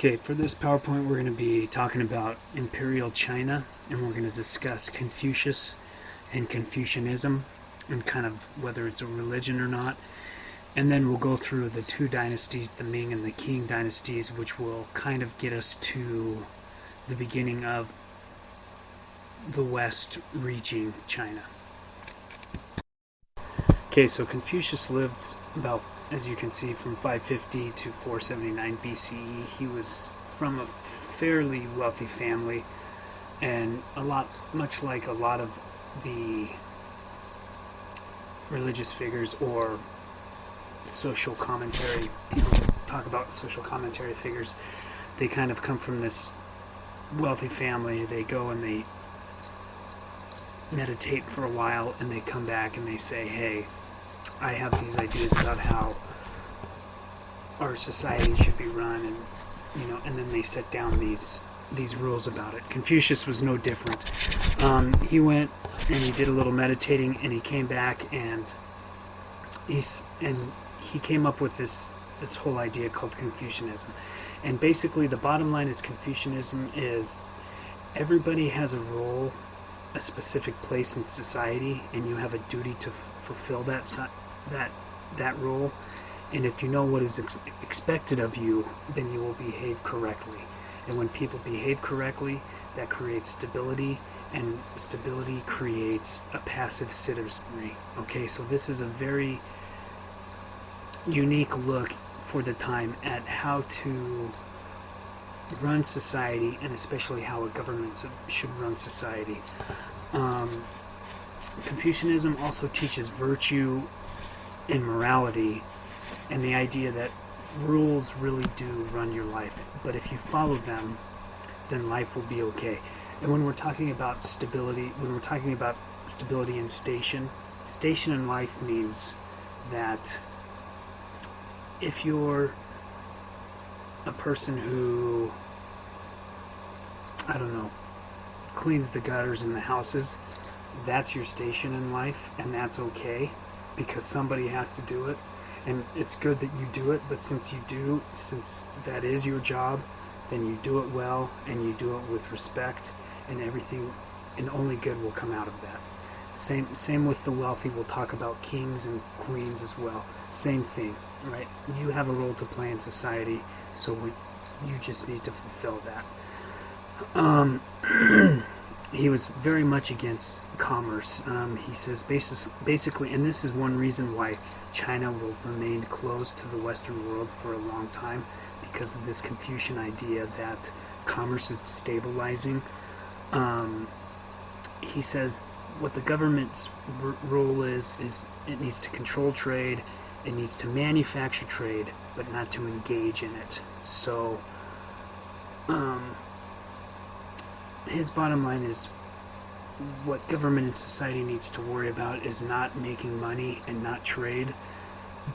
Okay, for this PowerPoint we're going to be talking about Imperial China, and we're going to discuss Confucius and Confucianism and kind of whether it's a religion or not. And then we'll go through the two dynasties, the Ming and the Qing dynasties, which will kind of get us to the beginning of the West reaching China. Okay, so Confucius lived about, as you can see, from 550 to 479 BCE. He was from a fairly wealthy family, and much like a lot of the religious figures or social commentary, people talk about social commentary figures, they kind of come from this wealthy family. They go and they meditate for a while, and they come back and they say, hey, I have these ideas about how our society should be run, and then they set down these rules about it. Confucius was no different. He went and he did a little meditating, and he came back and he came up with this whole idea called Confucianism. And basically, the bottom line is Confucianism is everybody has a role, a specific place in society, and you have a duty to fulfill that role. And if you know what is expected of you, then you will behave correctly. And when people behave correctly, that creates stability, and stability creates a passive citizenry. Okay, so this is a very unique look for the time at how to run society, and especially how a government should run society. Confucianism also teaches virtue and morality, and the idea that rules really do run your life, but if you follow them, then life will be okay. And when we're talking about stability, and station in life means that if you're a person who, I don't know, cleans the gutters in the houses, that's your station in life, and that's okay, because somebody has to do it, and it's good that you do it. But since that is your job, then you do it well, and you do it with respect, and everything, and only good will come out of that. Same with the wealthy. We'll talk about kings and queens as well. Same thing, right? You have a role to play in society, so you just need to fulfill that. He was very much against commerce. He says basically, and this is one reason why China will remain closed to the Western world for a long time, because of this Confucian idea that commerce is destabilizing. He says what the government's role is it needs to control trade, it needs to manufacture trade, but not to engage in it. So his bottom line is what government and society needs to worry about is not making money and not trade,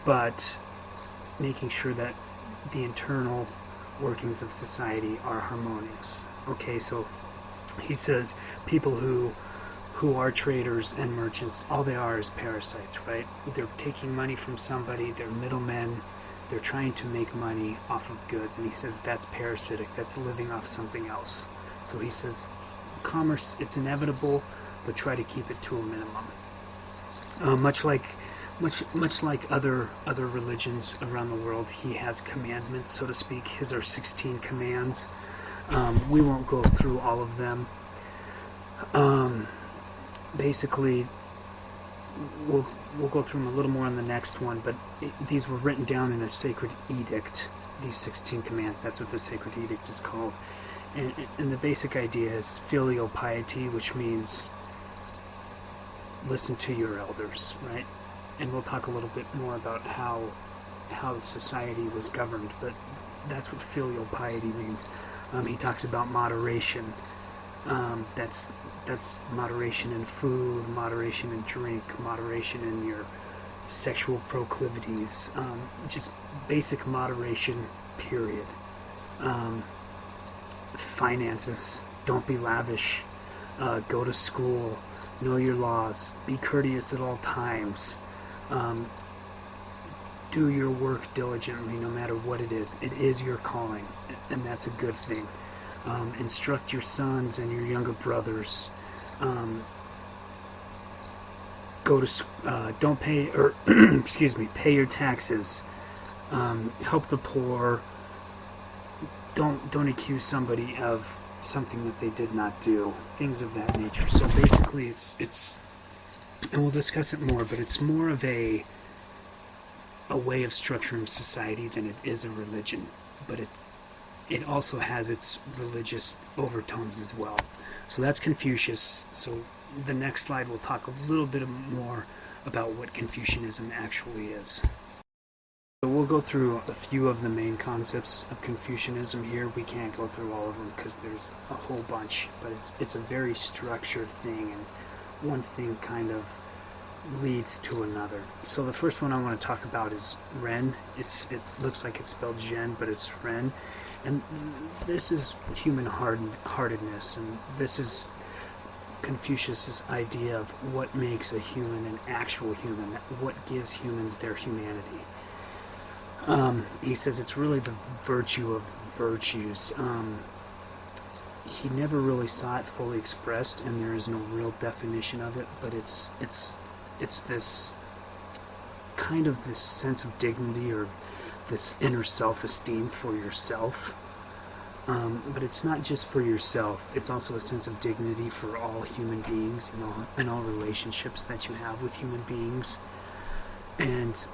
but making sure that the internal workings of society are harmonious. Okay, so he says people who are traders and merchants, all they are is parasites, right? They're taking money from somebody, they're middlemen, they're trying to make money off of goods, and he says that's parasitic, that's living off something else. So he says commerce, it's inevitable, but try to keep it to a minimum. Much like other religions around the world, he has commandments, so to speak. His are 16 commands. We won't go through all of them. Basically, we'll go through them a little more on the next one, but these were written down in a sacred edict. These 16 commands, that's what the sacred edict is called. And the basic idea is filial piety, which means listen to your elders, right? And we'll talk a little bit more about how society was governed, but that's what filial piety means. He talks about moderation. That's moderation in food, moderation in drink, moderation in your sexual proclivities, just basic moderation, period. Finances, don't be lavish, go to school, know your laws, be courteous at all times, do your work diligently no matter what it is. It is your calling. and that's a good thing. Instruct your sons and your younger brothers. Go to don't pay, or excuse me, pay your taxes. Help the poor. Don't accuse somebody of something that they did not do. Things of that nature. So basically, it's and we'll discuss it more, but it's more of a way of structuring society than it is a religion. But it also has its religious overtones as well. So that's Confucius. So the next slide will talk a little bit more about what Confucianism actually is. So we'll go through a few of the main concepts of Confucianism here. We can't go through all of them because there's a whole bunch, but it's a very structured thing, and one thing kind of leads to another. So the first one I want to talk about is Ren. It looks like it's spelled Zhen, but it's Ren. And this is human heartedness, and this is Confucius's idea of what makes a human an actual human, what gives humans their humanity. He says it's really the virtue of virtues. He never really saw it fully expressed, and there is no real definition of it, but it's this kind of this sense of dignity, or this inner self-esteem for yourself. But it's not just for yourself, it's also a sense of dignity for all human beings and all relationships that you have with human beings. And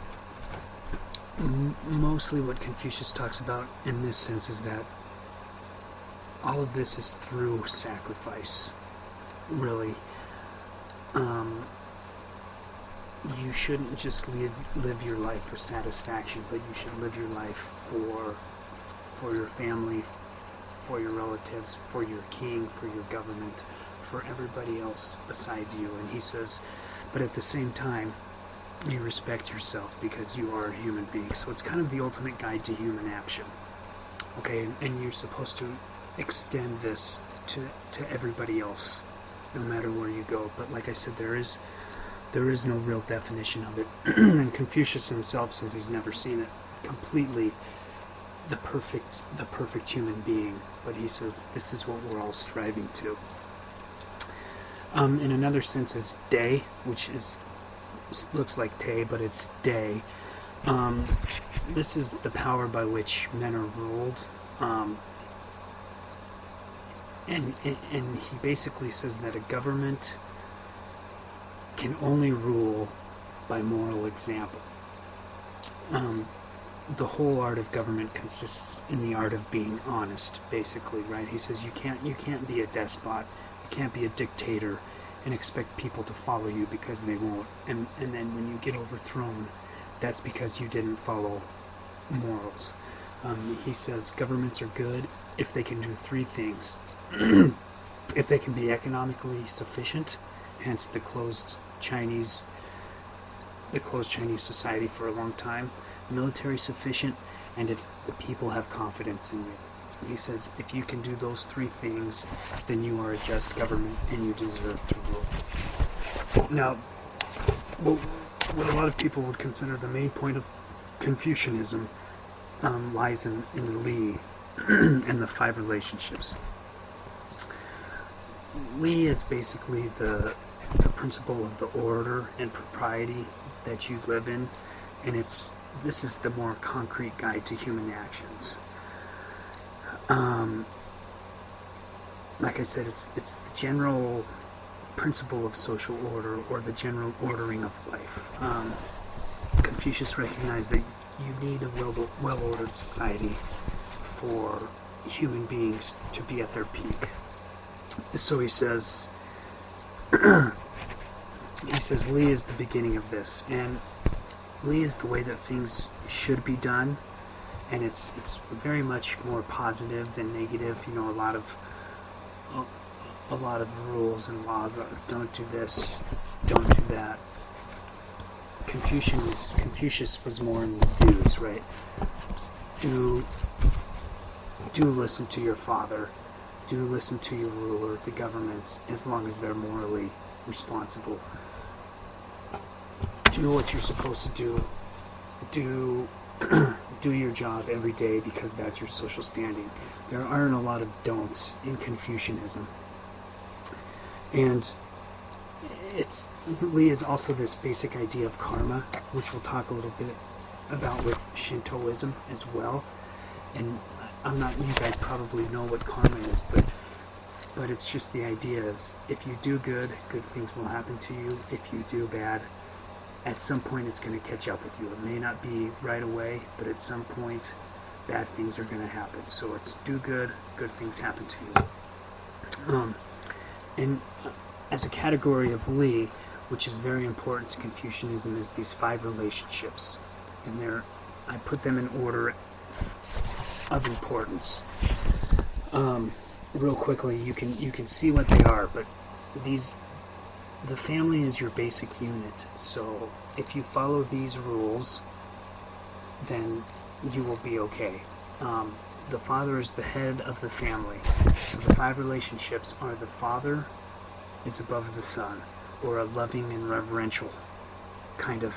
mostly what Confucius talks about in this sense is that all of this is through sacrifice, really. You shouldn't just live your life for satisfaction, but you should live your life for your family, for your relatives, for your king, for your government, for everybody else besides you. And he says, but at the same time, you respect yourself because you are a human being. So it's kind of the ultimate guide to human action. Okay, and you're supposed to extend this to everybody else, no matter where you go. But like I said, there is no real definition of it. And Confucius himself says he's never seen it completely, the perfect human being. But he says this is what we're all striving to. In another sense is day, which looks like Tay, but it's day. This is the power by which men are ruled. And he basically says that a government can only rule by moral example. The whole art of government consists in the art of being honest, basically, right? He says you can't be a despot, you can't be a dictator and expect people to follow you, because they won't. And then when you get overthrown, that's because you didn't follow morals. He says governments are good if they can do three things. If they can be economically sufficient, hence the closed Chinese society for a long time, military sufficient, and if the people have confidence in you. He says if you can do those three things, then you are a just government and you deserve to rule. Now, what a lot of people would consider the main point of Confucianism lies in Li and the 5 relationships. Li is basically the principle of the order and propriety that you live in, and this is the more concrete guide to human actions. Like I said, it's the general principle of social order, or the general ordering of life. Confucius recognized that you need a well-ordered society for human beings to be at their peak. So he says, Li is the beginning of this, and Li is the way that things should be done, and it's very much more positive than negative. You know, a lot of rules and laws are don't do this, don't do that. Confucius was more in the do's, right? Do listen to your father. Do listen to your ruler, the government, as long as they're morally responsible. Do what you're supposed to do. Do do your job every day because that's your social standing. There aren't a lot of don'ts in Confucianism. And Li is also this basic idea of karma, which we'll talk a little bit about with Shintoism as well. And you guys probably know what karma is, but it's just the idea is if you do good, good things will happen to you. If you do bad, at some point it's going to catch up with you. It may not be right away, but at some point bad things are going to happen. So it's do good, good things happen to you. And as a category of Li, which is very important to Confucianism, is these 5 relationships. And I put them in order of importance. Real quickly, you can see what they are, but the family is your basic unit. So if you follow these rules, then you will be okay. The father is the head of the family. So the 5 relationships are: the father is above the son, or a loving and reverential kind of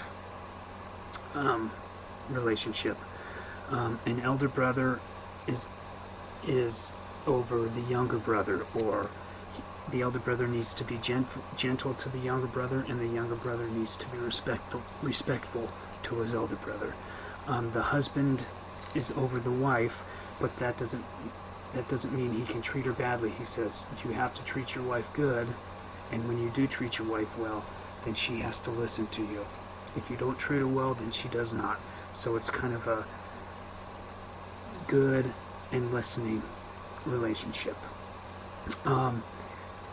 relationship. An elder brother is over the younger brother, or the elder brother needs to be gentle to the younger brother, and the younger brother needs to be respectful to his elder brother. The husband is over the wife, but that doesn't mean he can treat her badly. He says you have to treat your wife good, and when you do treat your wife well, then she has to listen to you. If you don't treat her well, then she does not. So it's kind of a good and listening relationship.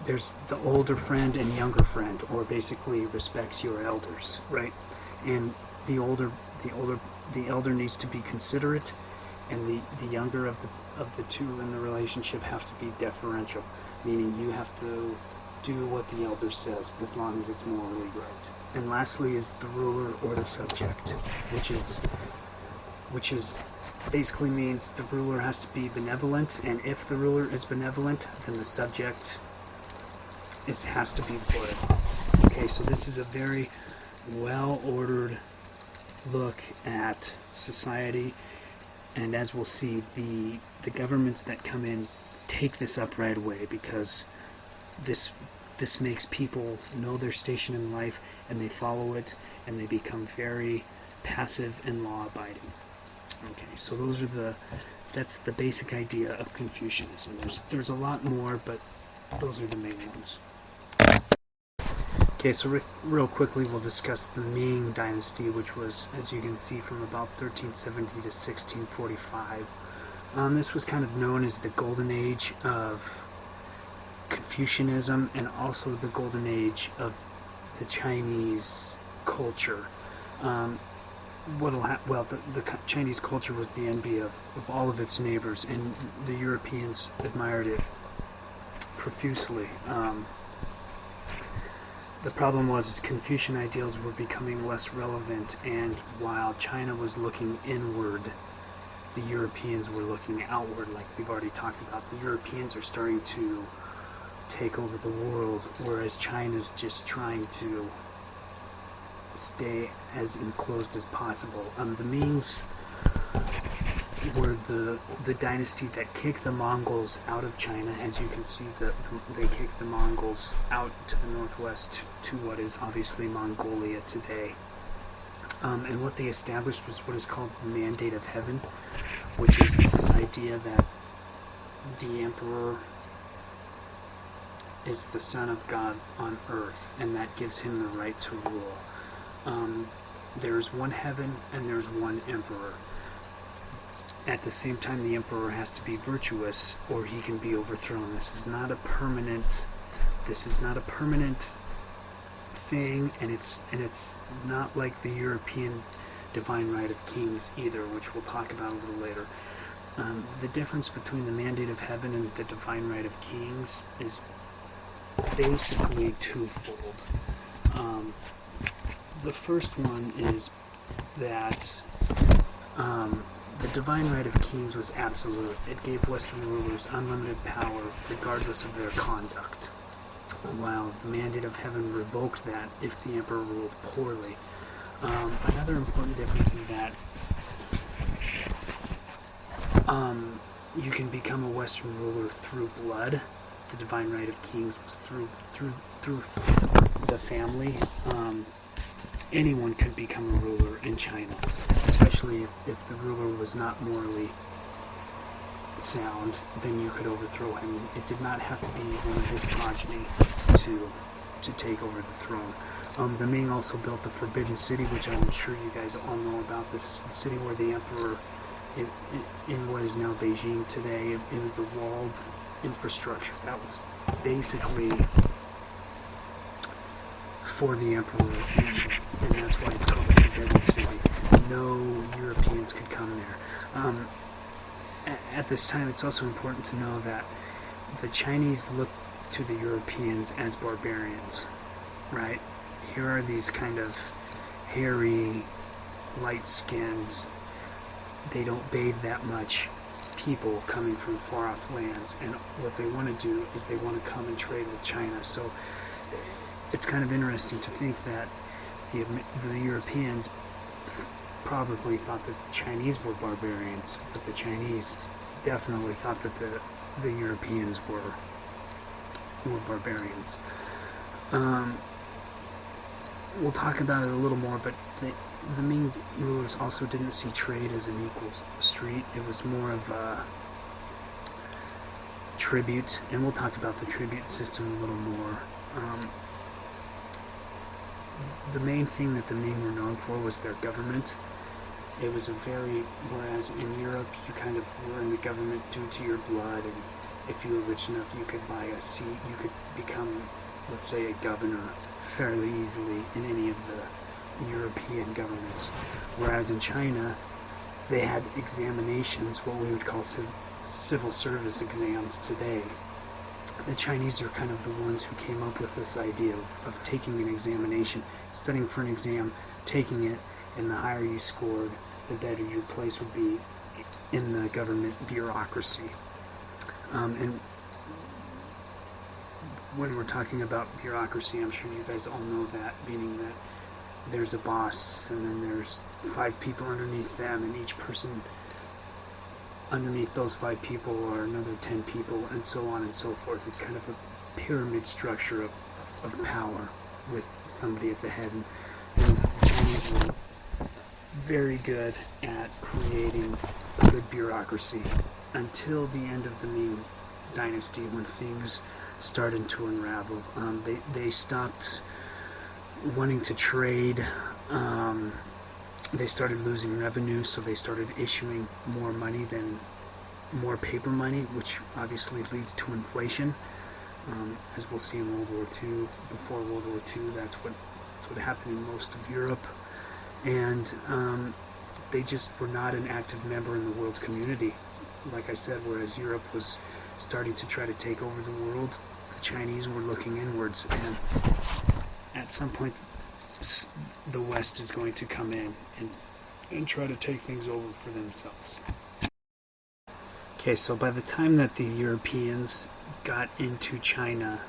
There's the older friend and younger friend, or basically respects your elders, right? And the elder needs to be considerate, and the younger of the two in the relationship have to be deferential, meaning you have to do what the elder says as long as it's morally right. And lastly is the ruler or the subject, which is basically means the ruler has to be benevolent, and if the ruler is benevolent, then the subject has to be loyal. Okay, so this is a very well-ordered look at society, and as we'll see, the governments that come in take this up right away, because this makes people know their station in life, and they follow it, and they become very passive and law-abiding. Okay, so that's the basic idea of Confucianism. There's a lot more, but those are the main ones. Okay, so real quickly we'll discuss the Ming Dynasty, which was, as you can see, from about 1370 to 1645. This was kind of known as the Golden Age of Confucianism, and also the Golden Age of the Chinese culture. The Chinese culture was the envy of all of its neighbors, and the Europeans admired it profusely. The problem was Confucian ideals were becoming less relevant, and while China was looking inward, the Europeans were looking outward. Like we've already talked about, the Europeans are starting to take over the world, whereas China's just trying to stay as enclosed as possible. The Mings were the dynasty that kicked the Mongols out of China. As you can see, they kicked the Mongols out to the northwest to what is obviously Mongolia today. And what they established was what is called the Mandate of Heaven, which is this idea that the emperor is the son of God on earth, and that gives him the right to rule. There's one heaven and there's one emperor. At the same time, the emperor has to be virtuous, or he can be overthrown. This is not a permanent thing, and it's not like the European divine right of kings either, which we'll talk about a little later. The difference between the Mandate of Heaven and the divine right of kings is basically twofold. The first one is that the divine right of kings was absolute. It gave Western rulers unlimited power regardless of their conduct, while the Mandate of Heaven revoked that if the emperor ruled poorly. Another important difference is that You can become a Western ruler through blood. The divine right of kings was through the family. Anyone could become a ruler in China, especially if the ruler was not morally sound. Then you could overthrow him. It did not have to be one of his progeny to take over the throne. The Ming also built the Forbidden City, which I'm sure you guys all know about. This is the city where the emperor, in what is now Beijing today, it was a walled infrastructure that was basically for the emperor, and that's why it's called the Forbidden City. No Europeans could come there. At this time, it's also important to know that the Chinese looked to the Europeans as barbarians, right? Here are these kind of hairy, light-skinned, they don't bathe that much people coming from far-off lands, and what they want to do is they want to come and trade with China. So it's kind of interesting to think that the Europeans probably thought that the Chinese were barbarians, but the Chinese definitely thought that the Europeans were barbarians. We'll talk about it a little more, but the Ming rulers also didn't see trade as an equal street. It was more of a tribute, and we'll talk about the tribute system a little more. The main thing that the Ming were known for was their government. It was whereas in Europe you kind of were in the government due to your blood, and if you were rich enough you could buy a seat, you could become, let's say, a governor fairly easily in any of the European governments. Whereas in China, they had examinations, what we would call civil service exams today. The Chinese are kind of the ones who came up with this idea of taking an examination, studying for an exam, taking it, and the higher you scored, the better your place would be in the government bureaucracy. And when we're talking about bureaucracy, I'm sure you guys all know that, meaning that there's a boss, and then there's 5 people underneath them, and each person underneath those 5 people are another 10 people, and so on and so forth. It's kind of a pyramid structure of power with somebody at the head. And the Chinese were very good at creating a good bureaucracy until the end of the Ming Dynasty, when things started to unravel. They stopped wanting to trade. They started losing revenue, so they started issuing more paper money, which obviously leads to inflation. As we'll see in World War II, before World War II, that's what happened in most of Europe. And they just were not an active member in the world community. Like I said, whereas Europe was starting to try to take over the world, the Chinese were looking inwards, and at some point the West is going to come in and try to take things over for themselves. Okay, so by the time that the Europeans got into China,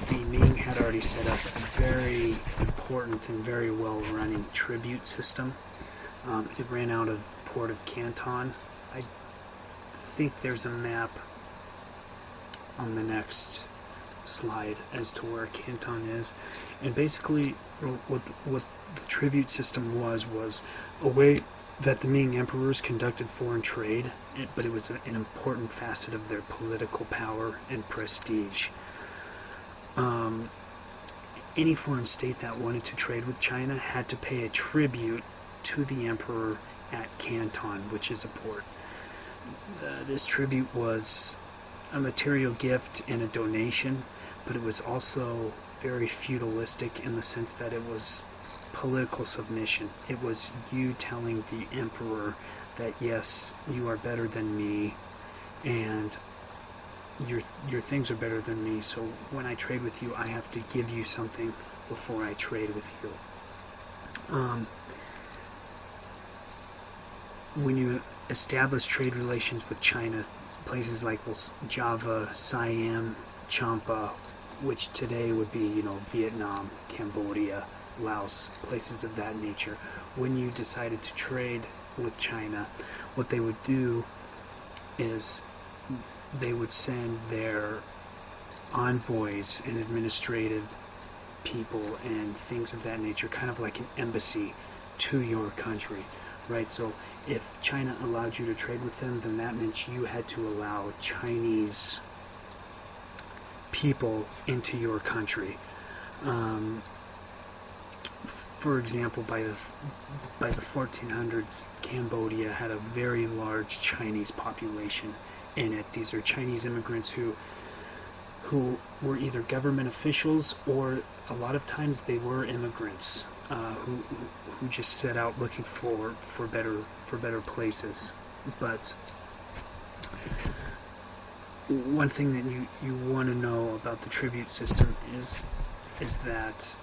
the Ming had already set up a very important and very well-running tribute system. It ran out of the port of Canton. I think there's a map on the next slide as to where Canton is. And basically what the tribute system was a way that the Ming emperors conducted foreign trade, but it was an important facet of their political power and prestige. Any foreign state that wanted to trade with China had to pay a tribute to the emperor at Canton, which is a port. This tribute was a material gift and a donation, but it was also very feudalistic in the sense that it was political submission. It was you telling the emperor that, yes, you are better than me, and your things are better than me, so when I trade with you, I have to give you something before I trade with you. When you establish trade relations with China, places like Java, Siam, Champa, which today would be, Vietnam, Cambodia, Laos, places of that nature. When you decided to trade with China, what they would do is they would send their envoys and administrative people and things of that nature, kind of like an embassy to your country, right? So if China allowed you to trade with them, then that meant you had to allow Chinese people into your country. For example, by the 1400s, Cambodia had a very large Chinese population in it. These are Chinese immigrants who were either government officials, or a lot of times they were immigrants who just set out looking for better places. But one thing that you want to know about the tribute system is that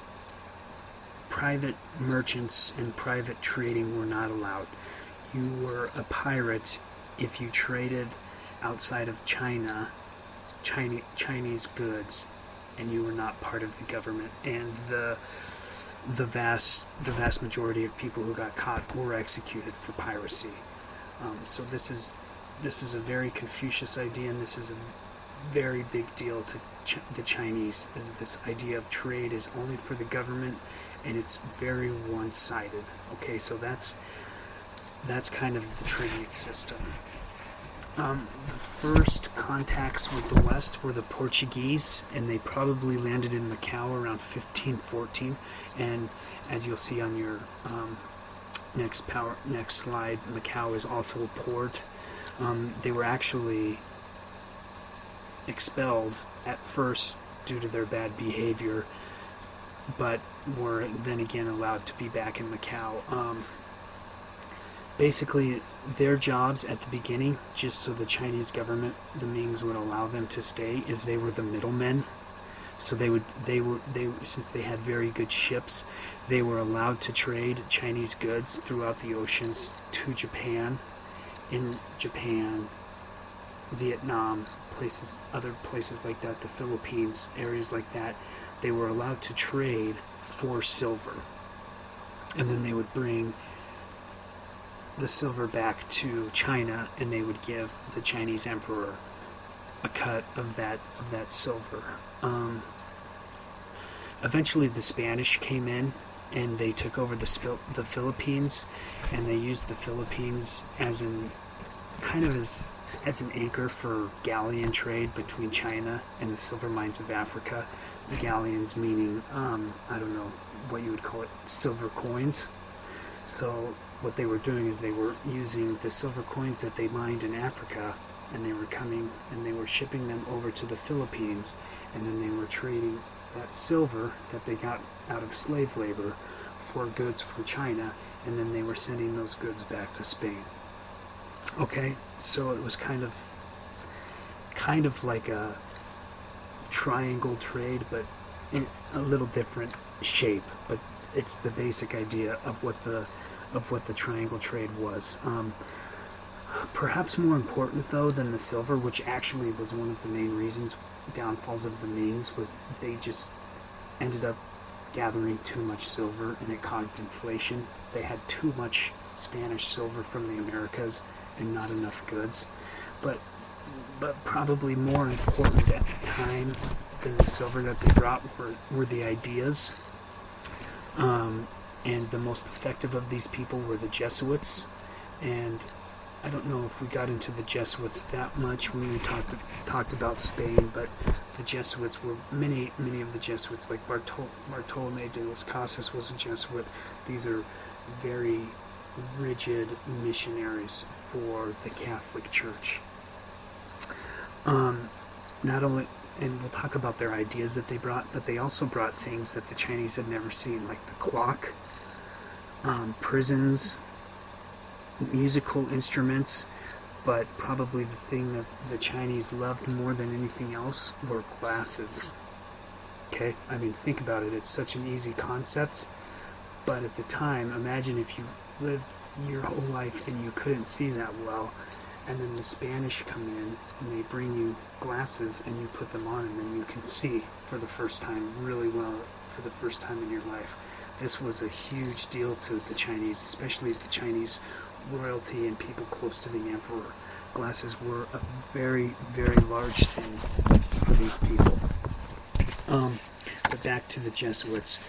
private merchants and private trading were not allowed. You were a pirate if you traded outside of Chinese goods, and you were not part of the government. And the vast majority of people who got caught were executed for piracy. So this is a very Confucius idea, and this is a very big deal to the Chinese. Is this idea of trade is only for the government, and it's very one-sided. Okay, so that's kind of the tribute system. The first contacts with the West were the Portuguese, and they probably landed in Macau around 1514. And as you'll see on your next slide, Macau is also a port. They were actually expelled at first due to their bad behavior, but were then again allowed to be back in Macau. Basically, their jobs at the beginning, just so the Chinese government, the Mings, would allow them to stay, is they were the middlemen. So they since they had very good ships, they were allowed to trade Chinese goods throughout the oceans to Japan. In Japan, Vietnam, other places like that, the Philippines, areas like that, they were allowed to trade for silver, and then they would bring the silver back to China, and they would give the Chinese emperor a cut of that silver. Eventually, the Spanish came in, and they took over the Philippines, and they used the Philippines as an anchor for galleon trade between China and the silver mines of Africa. The galleons meaning, I don't know what you would call it, silver coins. So what they were doing is they were using the silver coins that they mined in Africa, and they were coming and they were shipping them over to the Philippines, and then they were trading that silver that they got out of slave labor for goods from China, and then they were sending those goods back to Spain. Okay, so it was kind of like a triangle trade, but in a little different shape. But it's the basic idea of what the triangle trade was. Perhaps more important though than the silver, which actually was one of the main reasons downfalls of the Mings, was they just ended up gathering too much silver, and it caused inflation. They had too much Spanish silver from the Americas and not enough goods. But probably more important at the time than the silver that they brought were the ideas. And the most effective of these people were the Jesuits. And I don't know if we got into the Jesuits that much when we talked about Spain, but the Jesuits were many of the Jesuits, like Bartolome de las Casas was a Jesuit. These are very rigid missionaries for the Catholic Church. Not only, and we'll talk about their ideas that they brought, but they also brought things that the Chinese had never seen, like the clock, prisons, musical instruments, but probably the thing that the Chinese loved more than anything else were glasses. Okay, I mean, think about it. It's such an easy concept, but at the time, imagine if you lived your whole life and you couldn't see that well, and then the Spanish come in and they bring you glasses and you put them on, and then you can see for the first time really well for the first time in your life. This was a huge deal to the Chinese, especially the Chinese royalty and people close to the emperor. glasses were a very, very large thing for these people. But back to the Jesuits.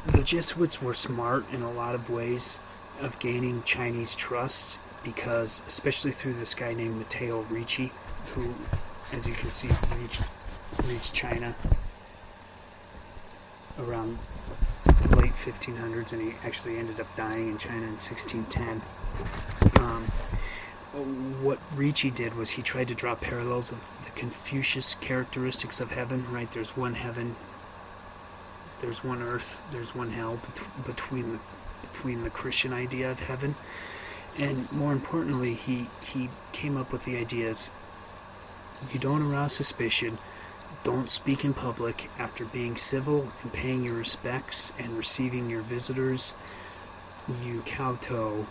The Jesuits were smart in a lot of ways of gaining Chinese trust, because especially through this guy named Matteo Ricci, who, as you can see, reached China around the late 1500s, and he actually ended up dying in China in 1610. What Ricci did was he tried to draw parallels of the Confucius characteristics of heaven, right? There's one heaven, there's one earth, there's one hell, between the Christian idea of heaven. And more importantly, he came up with the ideas: you don't arouse suspicion, don't speak in public, after being civil and paying your respects and receiving your visitors, you kowtow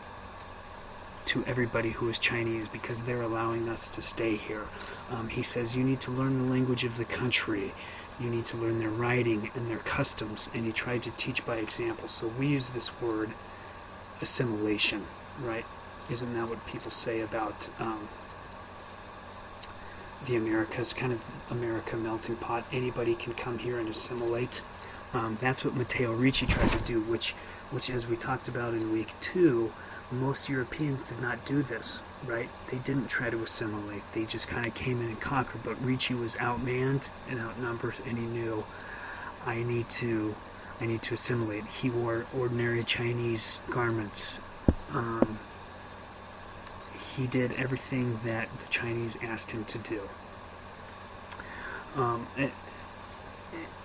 to everybody who is Chinese because they're allowing us to stay here. He says you need to learn the language of the country, you need to learn their writing and their customs, and he tried to teach by example. So we use this word assimilation, right? Isn't that what people say about the Americas, kind of America melting pot? Anybody can come here and assimilate. That's what Matteo Ricci tried to do, which as we talked about in week 2, most Europeans did not do this, right? They didn't try to assimilate. They just kind of came in and conquered. But Ricci was outmanned and outnumbered, and he knew, I need to assimilate. He wore ordinary Chinese garments. He did everything that the Chinese asked him to do.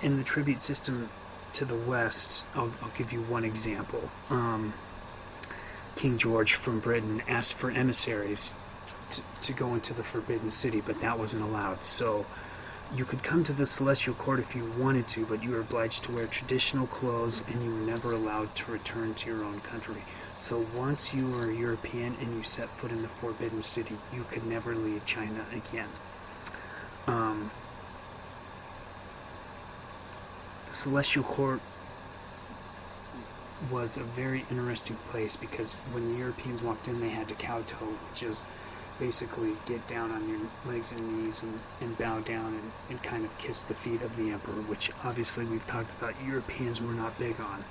In the tribute system to the West, I'll give you one example. King George from Britain asked for emissaries to go into the Forbidden City, but that wasn't allowed. So you could come to the Celestial Court if you wanted to, but you were obliged to wear traditional clothes, and you were never allowed to return to your own country. So once you were a European and you set foot in the Forbidden City, you could never leave China again. The Celestial Court was a very interesting place, because when the Europeans walked in, they had to kowtow, which is basically get down on your legs and knees and bow down and kind of kiss the feet of the emperor, which obviously we've talked about Europeans were not big on,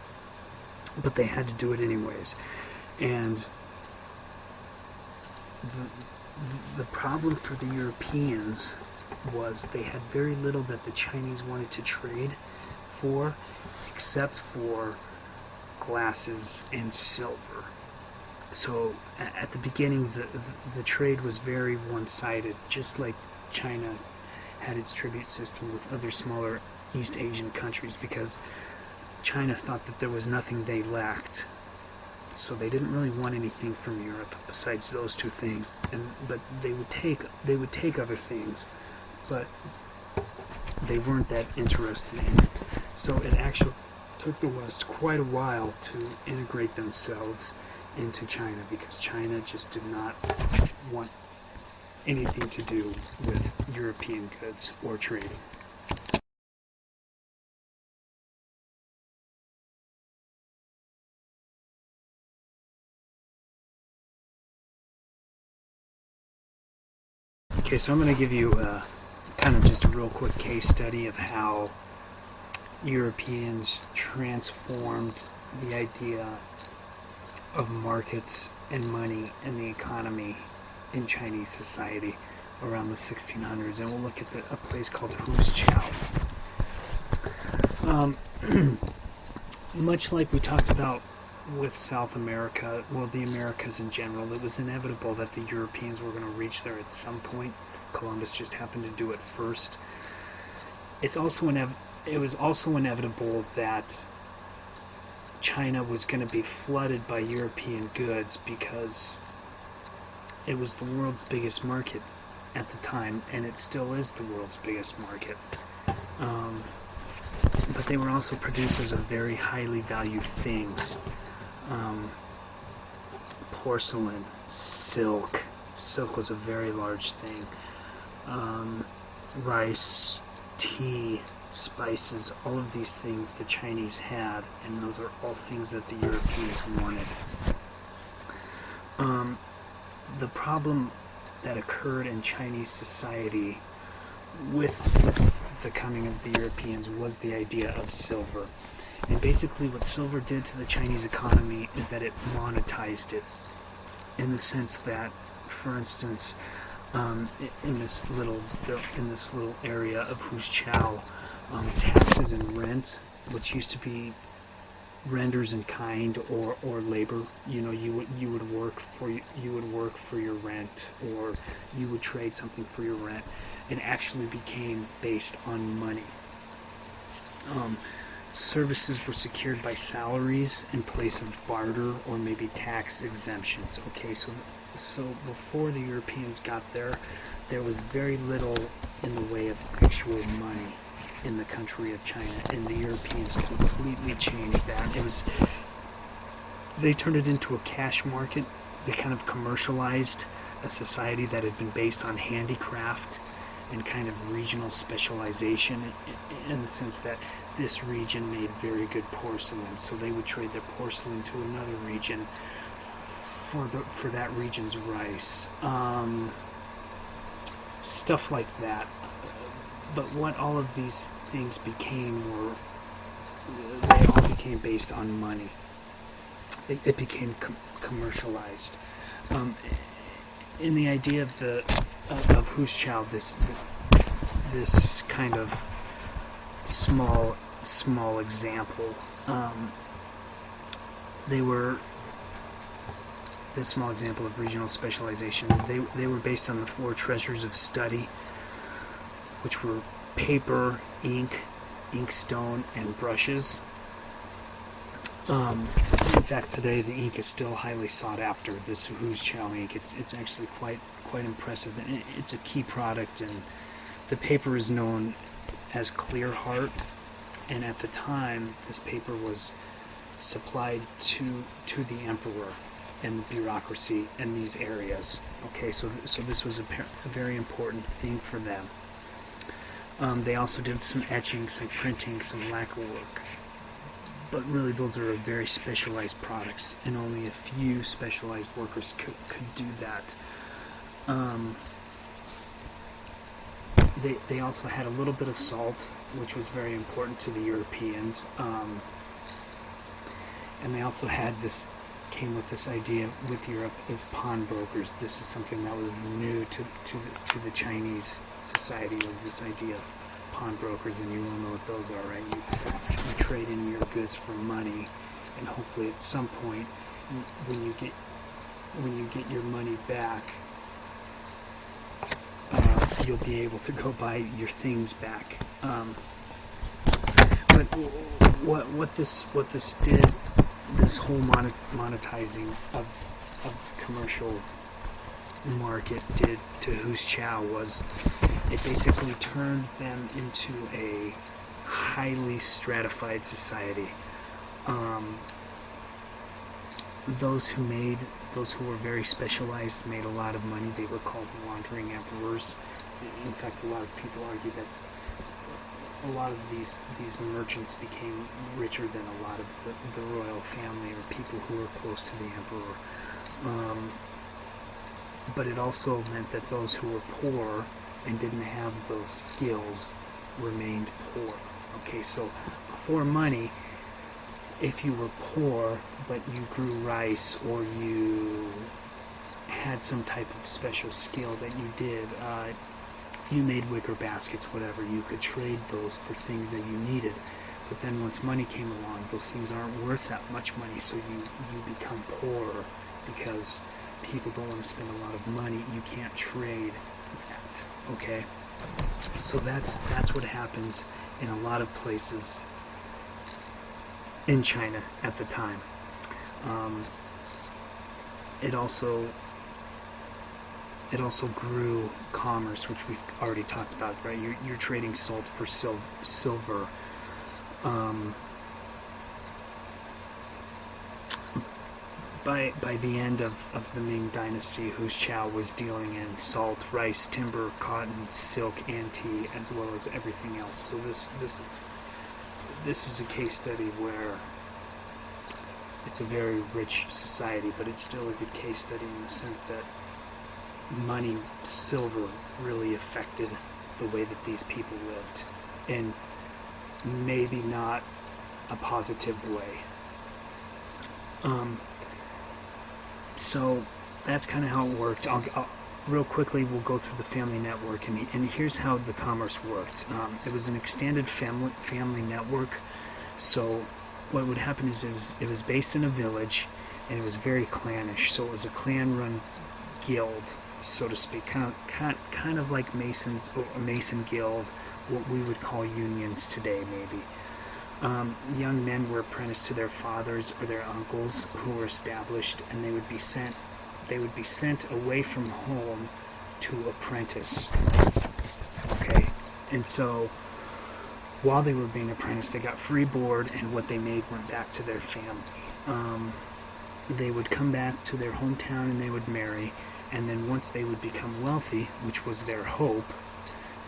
but they had to do it anyways. And the problem for the Europeans was they had very little that the Chinese wanted to trade for, except for glasses and silver. So at the beginning, the trade was very one-sided, just like China had its tribute system with other smaller East Asian countries, because China thought that there was nothing they lacked. So they didn't really want anything from Europe besides those two things. But they would take other things, but they weren't that interested in it. So it actually took the West quite a while to integrate themselves into China, because China just did not want anything to do with European goods or trading. Okay, so I'm going to give you kind of just a real quick case study of how Europeans transformed the idea of markets and money and the economy in Chinese society around the 1600s, and we'll look at a place called Huzhou. Much like we talked about with South America, well, the Americas in general, it was inevitable that the Europeans were going to reach there at some point. Columbus just happened to do it first. It was also inevitable that China was going to be flooded by European goods, because it was the world's biggest market at the time, and it still is the world's biggest market. But they were also producers of very highly valued things. Porcelain, silk. Silk was a very large thing. Rice, tea, spices, all of these things the Chinese had, and those are all things that the Europeans wanted. the problem that occurred in Chinese society with the coming of the Europeans was the idea of silver. And basically what silver did to the Chinese economy is that it monetized it, in the sense that, for instance, in this little area of Huzhou, taxes and rent, which used to be renders in kind or labor, you would work for your rent, or you would trade something for your rent. It actually became based on money. Services were secured by salaries in place of barter or maybe tax exemptions. Okay, so before the Europeans got there, there was very little in the way of actual money in the country of China, and the Europeans completely changed that. They turned it into a cash market. They kind of commercialized a society that had been based on handicraft and kind of regional specialization, in the sense that this region made very good porcelain, so they would trade their porcelain to another region for that region's rice, stuff like that. But what all of these things became they all became based on money. It became commercialized. In the idea of Huzhou, this kind of small example, this small example of regional specialization, they were based on the four treasures of study, which were paper, ink, inkstone, and brushes. In fact, today the ink is still highly sought after. This Huzhou ink, it's actually quite impressive. It's a key product, and the paper is known as Clear Heart. And at the time, this paper was supplied to the emperor and the bureaucracy in these areas. Okay, so this was a very important thing for them. They also did some etching, some printing, some lacquer work. But really, those are very specialized products, and only a few specialized workers could do that. They also had a little bit of salt, which was very important to the Europeans. And they also came with this idea with Europe as pawnbrokers. This is something that was new to the Chinese society, was this idea of pawnbrokers, and you all know what those are, right? You trade in your goods for money, and hopefully at some point, when you get your money back, you'll be able to go buy your things back. But what this did, this whole monetizing of commercial market did to Huzhou, was it basically turned them into a highly stratified society. Those who were very specialized made a lot of money. They were called wandering emperors. In fact, a lot of people argue that a lot of these merchants became richer than a lot of the royal family, or people who were close to the emperor. But it also meant that those who were poor and didn't have those skills remained poor. Okay, so before money, if you were poor but you grew rice, or you had some type of special skill that you did, you made wicker baskets, whatever, you could trade those for things that you needed. But then once money came along, those things aren't worth that much money, so you become poorer because people don't want to spend a lot of money. You can't trade that. Okay, so that's what happened in a lot of places in China at the time. It also grew commerce, which we've already talked about, right? You're trading salt for silver. By the end of the Ming Dynasty, Huzhou was dealing in salt, rice, timber, cotton, silk, and tea, as well as everything else. So this is a case study where it's a very rich society, but it's still a good case study in the sense that money, silver, really affected the way that these people lived, and maybe not a positive way. So that's kind of how it worked. I'll real quickly, we'll go through the family network, and here's how the commerce worked. It was an extended family network. So what would happen is it was based in a village, and it was very clannish. So it was a clan-run guild, so to speak, kind of like Masons, or a Mason guild, what we would call unions today, maybe. Young men were apprenticed to their fathers or their uncles who were established, and they would be sent away from home to apprentice. Okay, and so while they were being apprenticed, they got free board, and what they made went back to their family. They would come back to their hometown and they would marry, and then once they would become wealthy, which was their hope,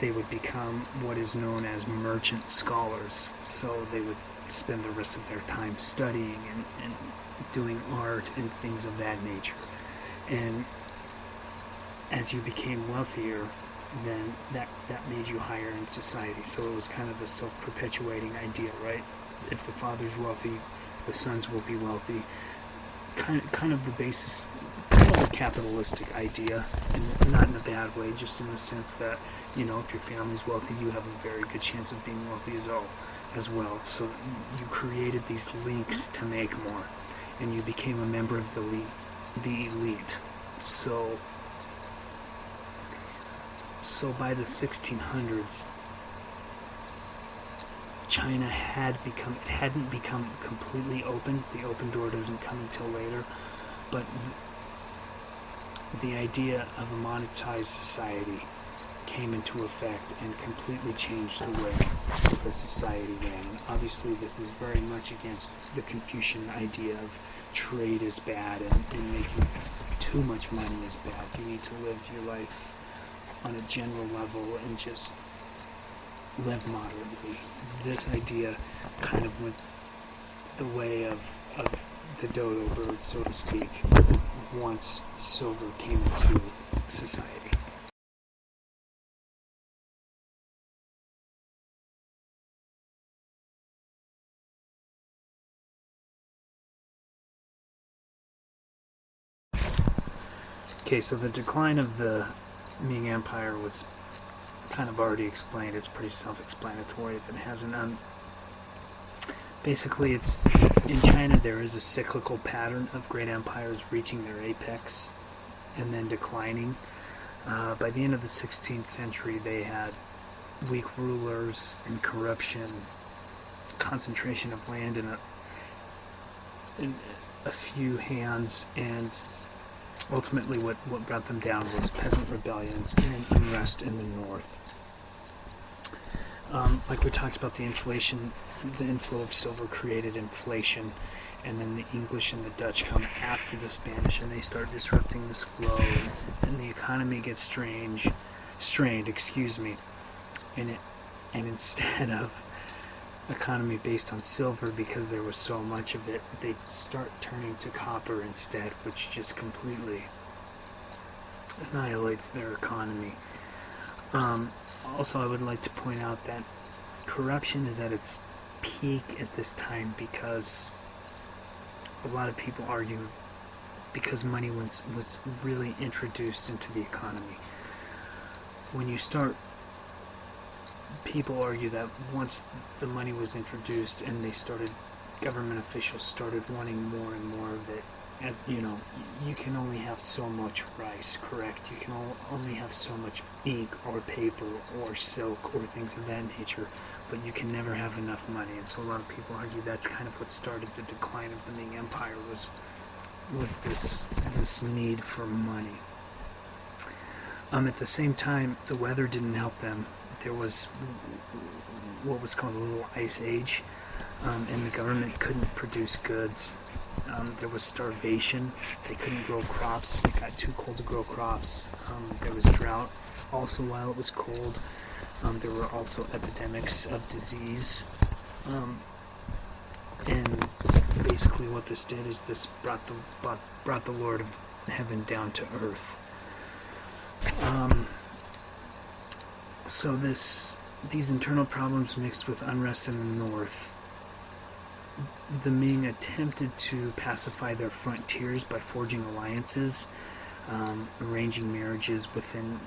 they would become what is known as merchant scholars. So they would spend the rest of their time studying and doing art and things of that nature. And as you became wealthier, then that made you higher in society. So it was kind of a self-perpetuating idea, right? If the father's wealthy, the sons will be wealthy. Kind of the basis, kind of a capitalistic idea, and not in a bad way, just in the sense that, you know, if your family's wealthy, you have a very good chance of being wealthy as well. So you created these links to make more, and you became a member of the elite. So by the 1600s, China hadn't become completely open. The open door doesn't come until later, but the idea of a monetized society came into effect and completely changed the way the society ran. And obviously, this is very much against the Confucian idea of trade is bad and making too much money is bad. You need to live your life on a general level and just live moderately. This idea kind of went the way of the dodo bird, so to speak, once silver came into society. Okay, so the decline of the Ming Empire was kind of already explained. It's pretty self-explanatory if it hasn't. Basically, it's in China there is a cyclical pattern of great empires reaching their apex and then declining. By the end of the 16th century, they had weak rulers and corruption, concentration of land in a few hands, and ultimately what brought them down was peasant rebellions and unrest in the north. Like we talked about, the inflow of silver created inflation, and then the English and the Dutch come after the Spanish, and they start disrupting this flow, and the economy gets strained, and instead of economy based on silver, because there was so much of it, they start turning to copper instead, which just completely annihilates their economy. Also, I would like to point out that corruption is at its peak at this time because a lot of people argue because money was really introduced into the economy. When you start, people argue that once the money was introduced and government officials started wanting more and more of it, as you know, you can only have so much rice, correct? You can only have so much ink or paper or silk or things of that nature, but you can never have enough money. And so a lot of people argue that's kind of what started the decline of the Ming Empire, was this need for money. At the same time, the weather didn't help them. There was what was called a little ice age, and the government couldn't produce goods. There was starvation. They couldn't grow crops. It got too cold to grow crops. There was drought also while it was cold. There were also epidemics of disease. And basically what this did is this brought the Lord of Heaven down to earth. Um, so these internal problems mixed with unrest in the north, the Ming attempted to pacify their frontiers by forging alliances, arranging marriages within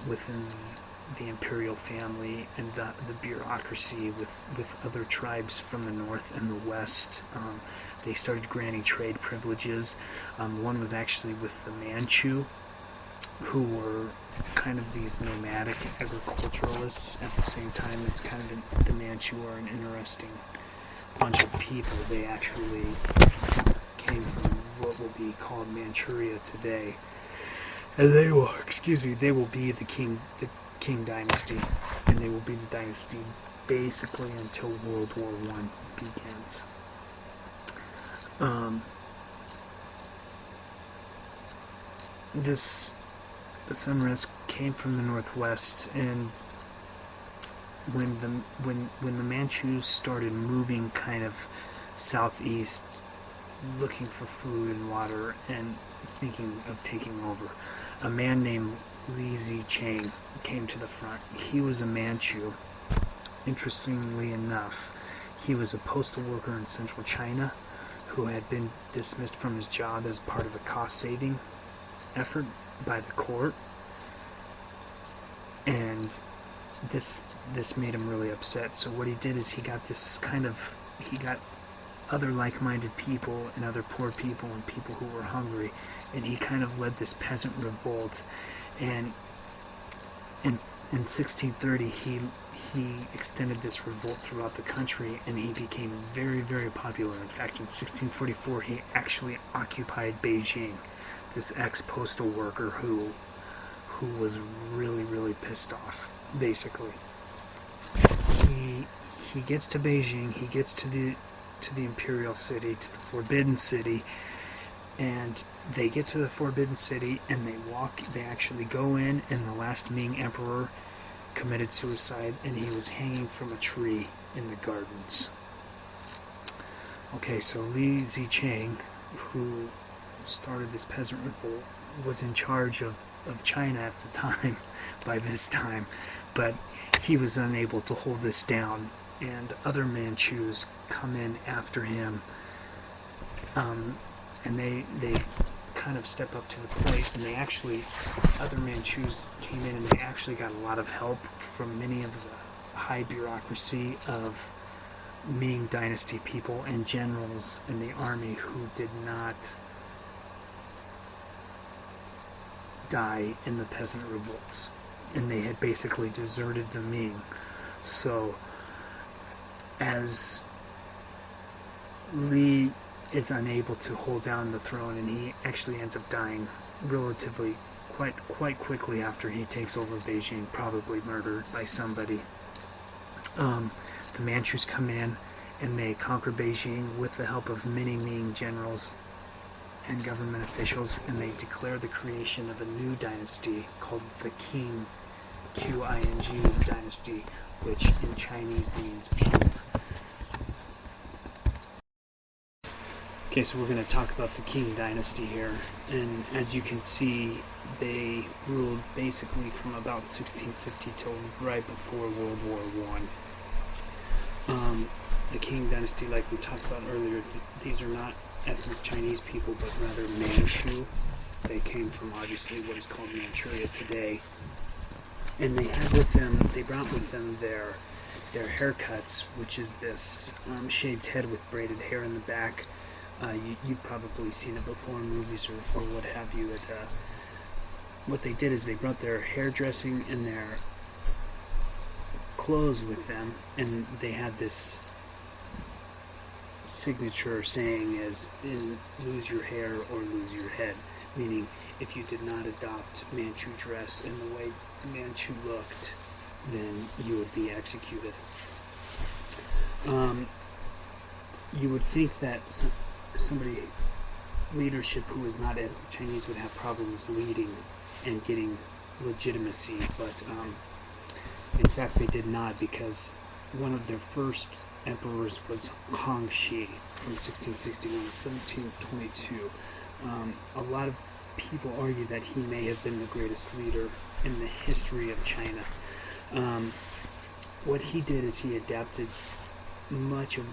the imperial family and the bureaucracy with other tribes from the north and the west. They started granting trade privileges. One was actually with the Manchu, who were kind of these nomadic agriculturalists at the same time. It's kind of the Manchu are an interesting bunch of people. They actually came from what will be called Manchuria today, and they will be the King dynasty, and they will be the dynasty basically until World War I begins. This unrest came from the northwest, and when the Manchus started moving kind of southeast, looking for food and water and thinking of taking over, a man named Li Zicheng came to the front. He was a Manchu. Interestingly enough, he was a postal worker in central China who had been dismissed from his job as part of a cost-saving effort by the court, and this made him really upset. So what he did is he got other like-minded people and other poor people and people who were hungry, and he kind of led this peasant revolt. And in 1630 he extended this revolt throughout the country, and he became very, very popular. In fact, in 1644 he actually occupied Beijing. This ex-postal worker who was really, really pissed off, basically. He gets to Beijing, he gets to the Imperial City, to the Forbidden City, and they get to the Forbidden City and they actually go in, and the last Ming Emperor committed suicide, and he was hanging from a tree in the gardens. Okay, so Li Zicheng, who started this peasant revolt, was in charge of China at the time, by this time, but he was unable to hold this down, and other Manchus come in after him, and they kind of step up to the plate, and other Manchus came in, and they actually got a lot of help from many of the high bureaucracy of Ming Dynasty people and generals in the army who did not die in the peasant revolts, and they had basically deserted the Ming. So as Li is unable to hold down the throne, and he actually ends up dying relatively quite quickly after he takes over Beijing, probably murdered by somebody. The Manchus come in and they conquer Beijing with the help of many Ming generals and government officials, and they declare the creation of a new dynasty called the Qing, Q-I-N-G dynasty, which in Chinese means pure. Okay, so we're going to talk about the Qing dynasty here, and as you can see, they ruled basically from about 1650 till right before World War I. The Qing dynasty, like we talked about earlier, these are not ethnic Chinese people, but rather Manchu. They came from obviously what is called Manchuria today, and they brought with them their haircuts, which is this shaved head with braided hair in the back. You've probably seen it before in movies or what have you. What they did is they brought their hairdressing and their clothes with them, and they had this signature saying as in lose your hair or lose your head, meaning if you did not adopt Manchu dress and the way Manchu looked, then you would be executed. You would think that somebody leadership who was not ethnic Chinese would have problems leading and getting legitimacy, but in fact they did not, because one of their first emperors was Hong Shi from 1661 to 1722. A lot of people argue that he may have been the greatest leader in the history of China. What he did is he adapted much of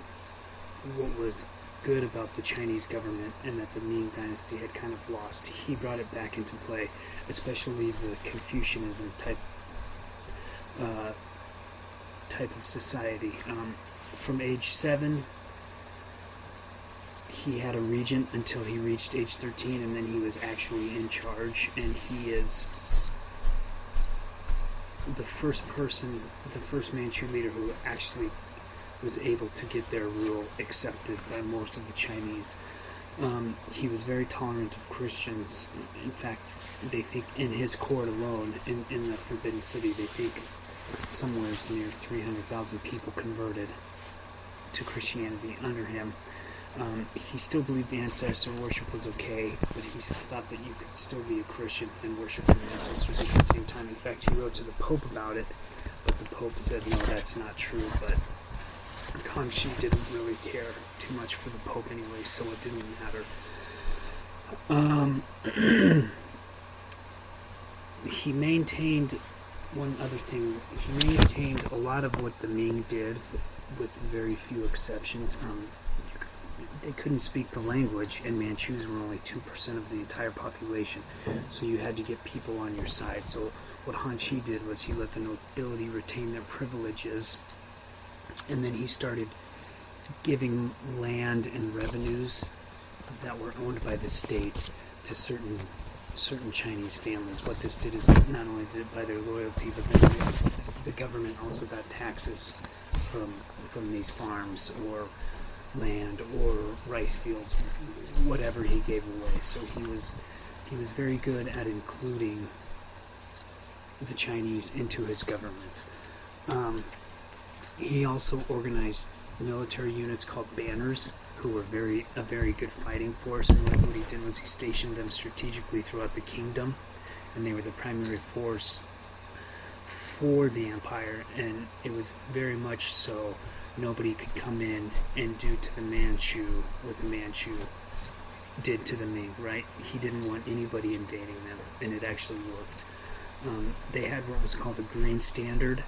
what was good about the Chinese government and that the Ming Dynasty had kind of lost. He brought it back into play, especially the Confucianism type of society. From age 7, he had a regent until he reached age 13, and then he was actually in charge, and he is the first Manchu leader who actually was able to get their rule accepted by most of the Chinese. He was very tolerant of Christians. In fact, they think in his court alone, in the Forbidden City, they think somewhere near 300,000 people converted to Christianity under him. He still believed the ancestor worship was okay, but he thought that you could still be a Christian and worship your ancestors at the same time. In fact, he wrote to the Pope about it, but the Pope said, no, that's not true. But Kangxi didn't really care too much for the Pope anyway, so it didn't matter. He maintained one other thing. He maintained a lot of what the Ming did, with very few exceptions. They couldn't speak the language, and Manchus were only 2% of the entire population, so you had to get people on your side. So what Han Chi did was he let the nobility retain their privileges, and then he started giving land and revenues that were owned by the state to certain Chinese families. What this did is not only did it buy their loyalty, but then the government also got taxes from these farms or land or rice fields, whatever he gave away. So he was very good at including the Chinese into his government. He also organized military units called banners, who were a very good fighting force. And what he did was he stationed them strategically throughout the kingdom, and they were the primary force for the empire. And it was very much so nobody could come in and do to the Manchu what the Manchu did to the Ming, right? He didn't want anybody invading them, and it actually worked. They had what was called the Green Standard,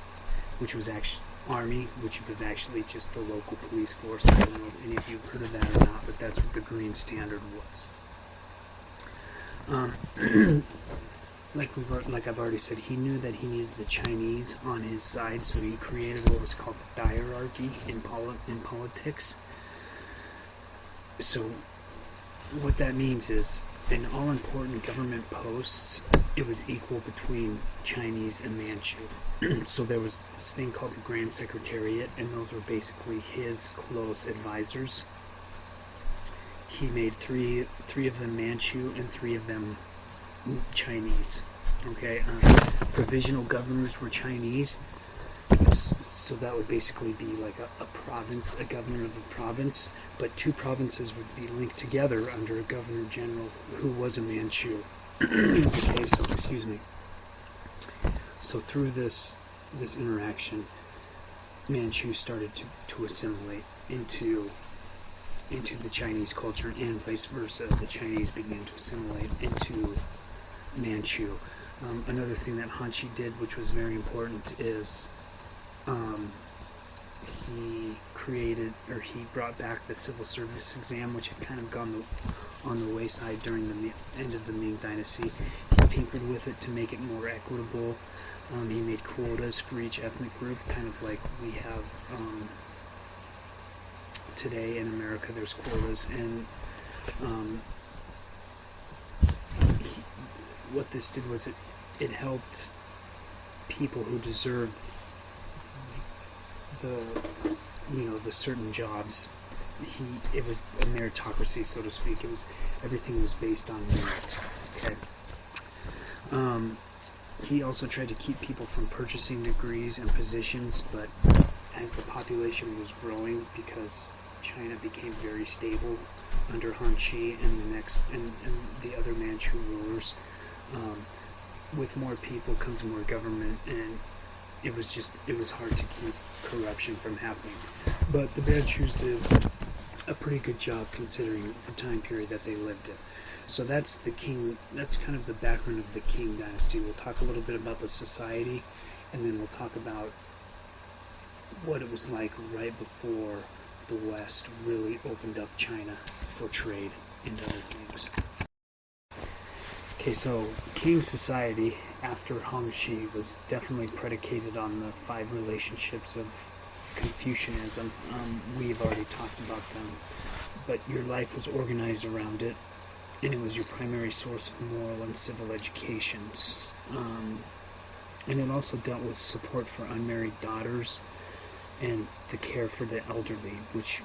which was actually army, which was actually just the local police force. I don't know if any of you have heard of that or not, but that's what the Green Standard was. Like I've already said, he knew that he needed the Chinese on his side, so he created what was called the diarchy in politics. So what that means is, in all important government posts, it was equal between Chinese and Manchu. So there was this thing called the Grand Secretariat, and those were basically his close advisors. He made three of them Manchu and 3 of them Chinese. Okay, provisional governors were Chinese, so that would basically be like a province, a governor of a province, but 2 provinces would be linked together under a governor general who was a Manchu. Okay, so excuse me. So through this interaction, Manchu started to assimilate into the Chinese culture, and vice versa. The Chinese began to assimilate into Manchu. Another thing that Han Chi did, which was very important, is he brought back the civil service exam, which had kind of gone on the wayside during the end of the Ming Dynasty. He tinkered with it to make it more equitable. He made quotas for each ethnic group, kind of like we have today in America. There's quotas, and what this did was it helped people who deserved the certain jobs. It was a meritocracy, so to speak. Everything was based on merit. Okay. He also tried to keep people from purchasing degrees and positions, but as the population was growing, because China became very stable under Han Chi and the other Manchu rulers, with more people comes more government, and it was hard to keep corruption from happening. But the Manchus did a pretty good job considering the time period that they lived in. So that's the king. That's kind of the background of the Qing dynasty. We'll talk a little bit about the society, and then we'll talk about what it was like right before the West really opened up China for trade and other things. Okay, so Qing society after Hongxi was definitely predicated on the 5 relationships of Confucianism. We've already talked about them, but your life was organized around it, and it was your primary source of moral and civil educations. And it also dealt with support for unmarried daughters and the care for the elderly, which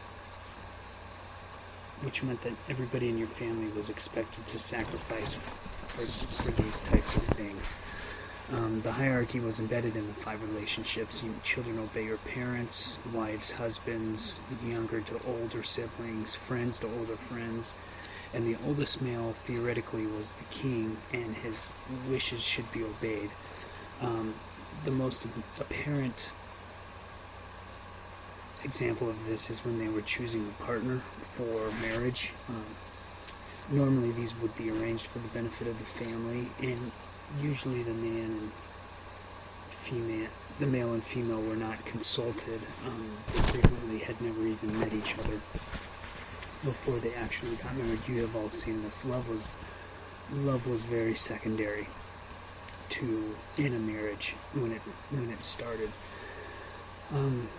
meant that everybody in your family was expected to sacrifice for these types of things. The hierarchy was embedded in the 5 relationships. Children obey your parents, wives, husbands, younger to older siblings, friends to older friends, and the oldest male theoretically was the king, and his wishes should be obeyed. The most apparent example of this is when they were choosing a partner for marriage. Normally these would be arranged for the benefit of the family, and usually the male and female were not consulted. They frequently had never even met each other before they actually got married. You have all seen this. Love was very secondary in a marriage when it started.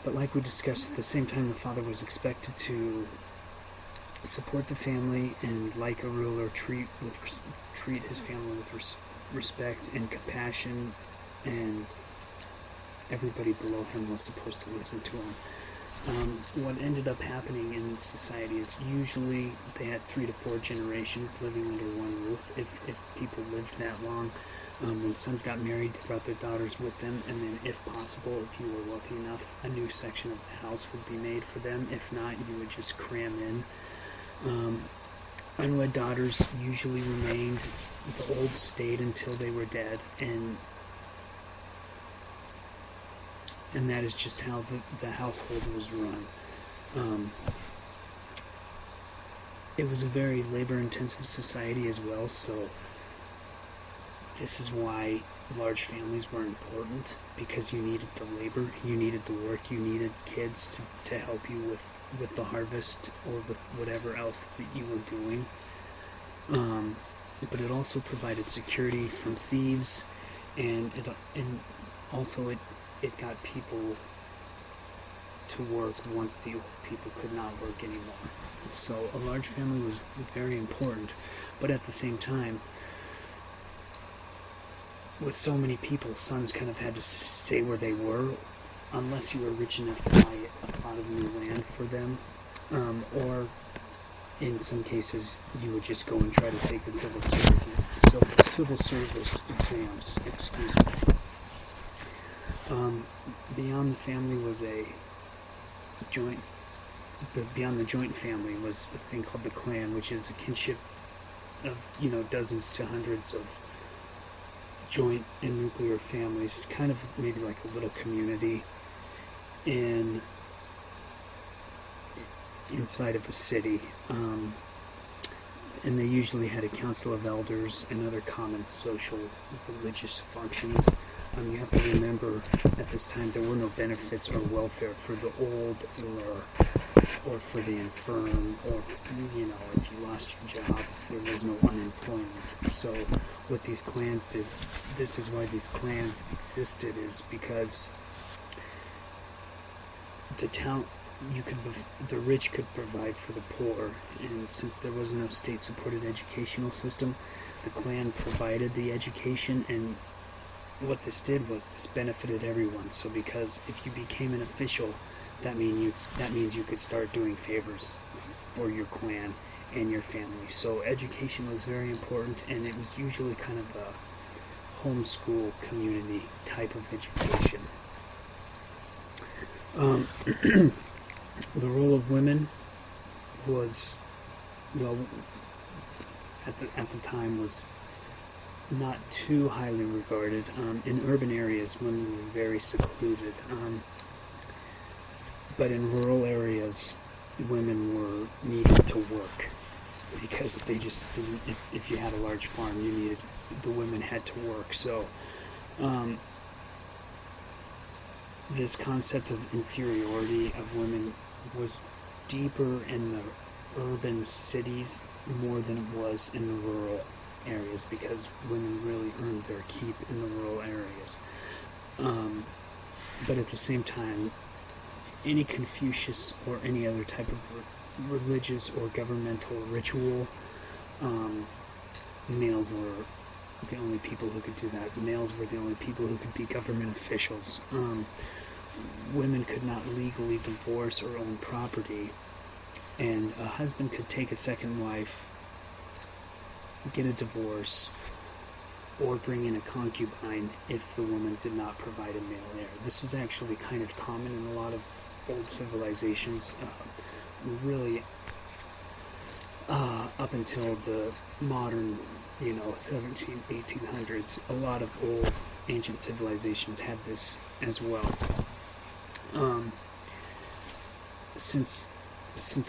But like we discussed, at the same time, the father was expected to support the family and, like a ruler, treat his family with respect and compassion, and everybody below him was supposed to listen to him. What ended up happening in society is usually they had 3 to 4 generations living under one roof, if people lived that long. When sons got married, they brought their daughters with them, and then, if possible, if you were lucky enough, a new section of the house would be made for them. If not, you would just cram in. Unwed daughters usually remained. The old stayed until they were dead, and that is just how the household was run. It was a very labor-intensive society as well, so this is why large families were important, because you needed the labor, you needed the work, you needed kids to help you with the harvest or with whatever else that you were doing. But it also provided security from thieves, and also it got people to work once the old people could not work anymore. So a large family was very important, but at the same time, with so many people, sons kind of had to stay where they were, unless you were rich enough to buy a plot of new land for them, or in some cases you would just go and try to take the civil service exams. Excuse me. Beyond the family was a joint. Beyond the joint family was a thing called the clan, which is a kinship of dozens to hundreds of joint and nuclear families, kind of maybe like a little community inside of a city, and they usually had a council of elders and other common social religious functions. You have to remember, at this time there were no benefits or welfare for the old or for the infirm, or if you lost your job, there was no unemployment. So what these clans did, this is why these clans existed, is because the rich could provide for the poor, and since there was no state-supported educational system, the clan provided the education, and what this did was this benefited everyone. So because if you became an official, that means you could start doing favors for your clan and your family. So education was very important, and it was usually kind of a homeschool community type of education. The role of women was, at the time, was not too highly regarded. In urban areas, women were very secluded, but in rural areas, women were needed to work. because they just didn't. If you had a large farm, you needed the women had to work. So this concept of inferiority of women was deeper in the urban cities more than it was in the rural areas, because women really earned their keep in the rural areas. But at the same time, any Confucius or any other type of religious or governmental ritual, males were the only people who could do that. Males were the only people who could be government officials. Women could not legally divorce or own property, and a husband could take a second wife, get a divorce, or bring in a concubine if the woman did not provide a male heir. This is actually kind of common in a lot of old civilizations, really up until the modern, 1800s. A lot of old ancient civilizations had this as well. Since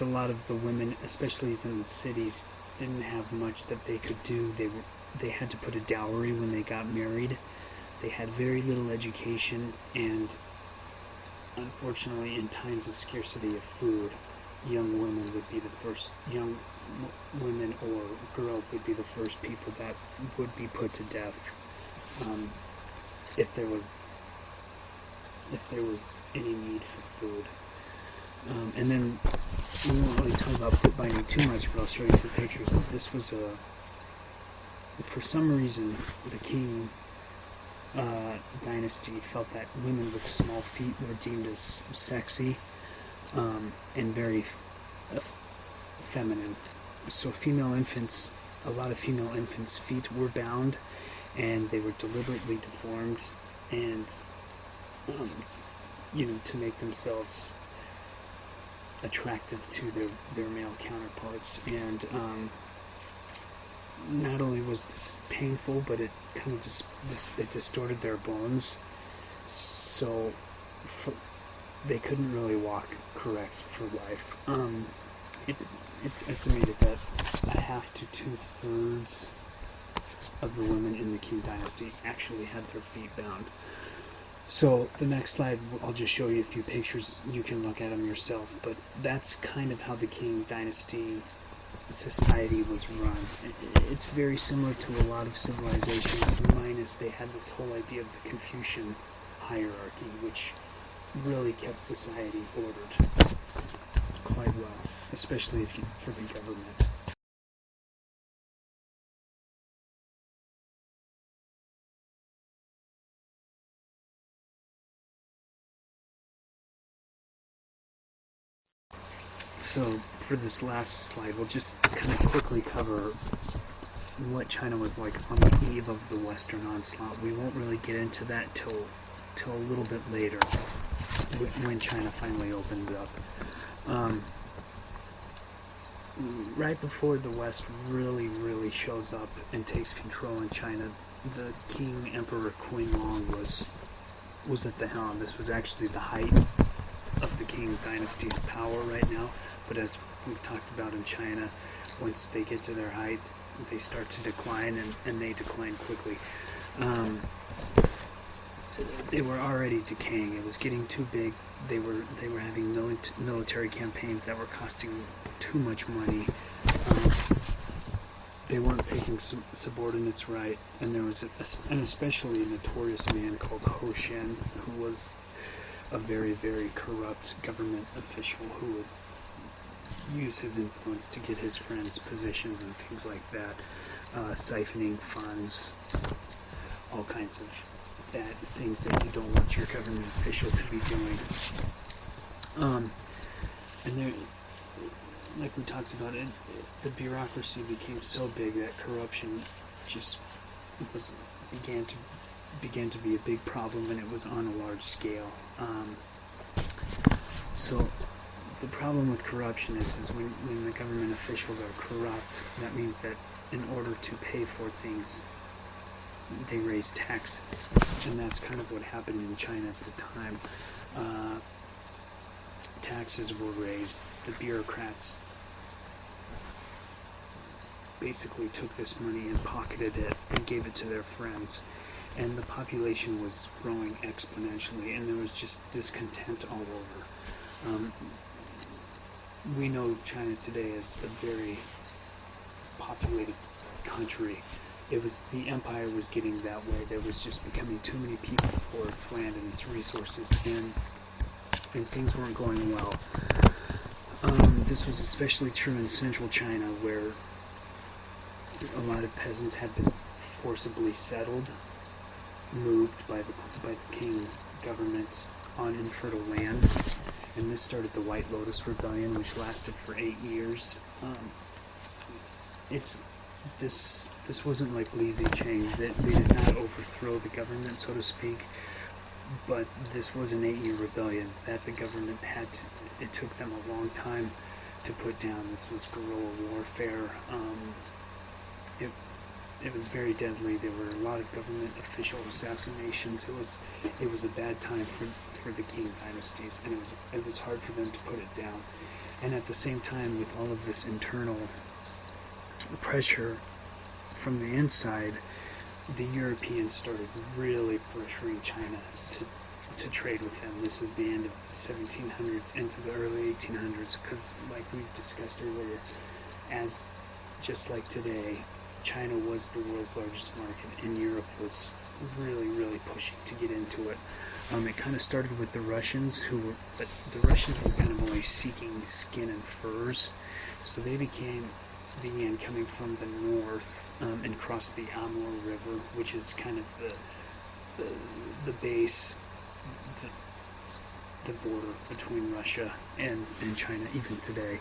a lot of the women, especially in the cities, didn't have much that they could do, they had to put a dowry when they got married. They had very little education, and unfortunately, in times of scarcity of food, young women or girls would be the first people that would be put to death, if there was any need for food. And then we won't really talk about bookbinding too much, but I'll show you some pictures. This was for some reason, the Qing dynasty felt that women with small feet were deemed as sexy, and very feminine. So a lot of female infants' feet were bound, and they were deliberately deformed, and to make themselves attractive to their male counterparts. And not only was this painful, but it kind of it distorted their bones, so they couldn't really walk correct for life. It's estimated that a half to 2/3 of the women in the Qing dynasty actually had their feet bound. So the next slide, I'll just show you a few pictures. You can look at them yourself, but that's kind of how the Qing dynasty society was run. It's very similar to a lot of civilizations, minus they had this whole idea of the Confucian hierarchy, which really kept society ordered quite well, especially for the government. So for this last slide, we'll just kind of quickly cover what China was like on the eve of the Western onslaught. We won't really get into that till a little bit later, when China finally opens up. Right before the West really shows up and takes control in China, the King Emperor Qianlong was at the helm. This was actually the height of the Qing dynasty's power right now, but as we've talked about in China, once they get to their height, they start to decline, and they decline quickly. They were already decaying. It was getting too big. They were having military campaigns that were costing too much money. They weren't paying subordinates right, and there was an especially notorious man called Ho Shen, who was a very, very corrupt government official who would use his influence to get his friends positions and things like that, siphoning funds, all kinds of bad things that you don't want your government official to be doing. And there, like we talked about, the bureaucracy became so big that corruption just began to be a big problem, and it was on a large scale. So the problem with corruption is when the government officials are corrupt, that means that in order to pay for things, they raise taxes, and that's kind of what happened in China at the time. Taxes were raised. The bureaucrats basically took this money and pocketed it and gave it to their friends. And the population was growing exponentially, and there was just discontent all over. We know China today as a very populated country. The empire was getting that way. There was just becoming too many people for its land and its resources, and things weren't going well. This was especially true in central China, where a lot of peasants had been forcibly settled, moved by the Qing government on infertile land, and this started the White Lotus Rebellion, which lasted for 8 years. This wasn't like Li Zicheng. They did not overthrow the government, so to speak, but this was an 8-year rebellion that the government it took them a long time to put down. This was guerrilla warfare. It was very deadly. There were a lot of government official assassinations. It was a bad time for the Qing dynasties, and it was hard for them to put it down. And at the same time, with all of this internal pressure from the inside, the Europeans started really pressuring China to trade with them. This is the end of the 1700s into the early 1800s, because like we've discussed earlier, just like today, China was the world's largest market, and Europe was really, really pushing to get into it. It kind of started with the Russians, but the Russians were kind of only seeking skin and furs, so they began coming from the north and crossed the Amur River, which is kind of the base, the border between Russia and China, even today.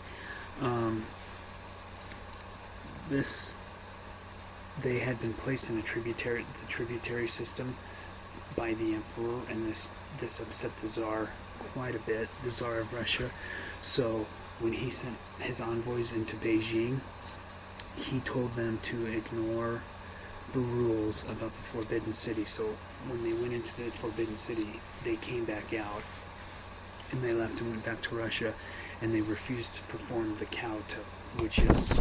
They had been placed in the tributary system by the emperor, and this upset the Tsar quite a bit, the Tsar of Russia. So when he sent his envoys into Beijing, he told them to ignore the rules about the Forbidden City. So when they went into the Forbidden City, they came back out, and they left and went back to Russia, and they refused to perform the kowtow, which is